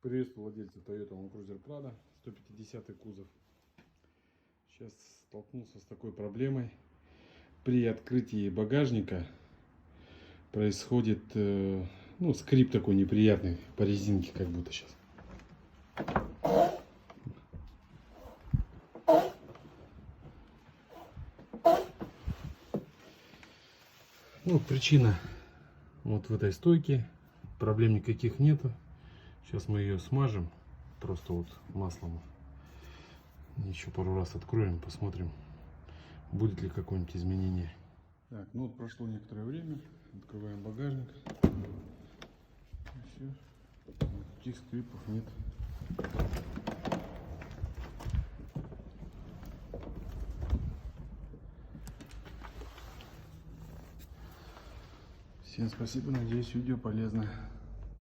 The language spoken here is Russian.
Приветствую владельца Toyota Land Cruiser Prado, 150 кузов. Сейчас столкнулся с такой проблемой. При открытии багажника происходит скрип такой неприятный по резинке, как будто сейчас. Причина вот в этой стойке. Проблем никаких нету. Сейчас мы ее смажем просто вот маслом. Еще пару раз откроем, посмотрим, будет ли какое-нибудь изменение. Так, прошло некоторое время. Открываем багажник. Все. Никаких скрипов нет. Всем спасибо, надеюсь, видео полезное.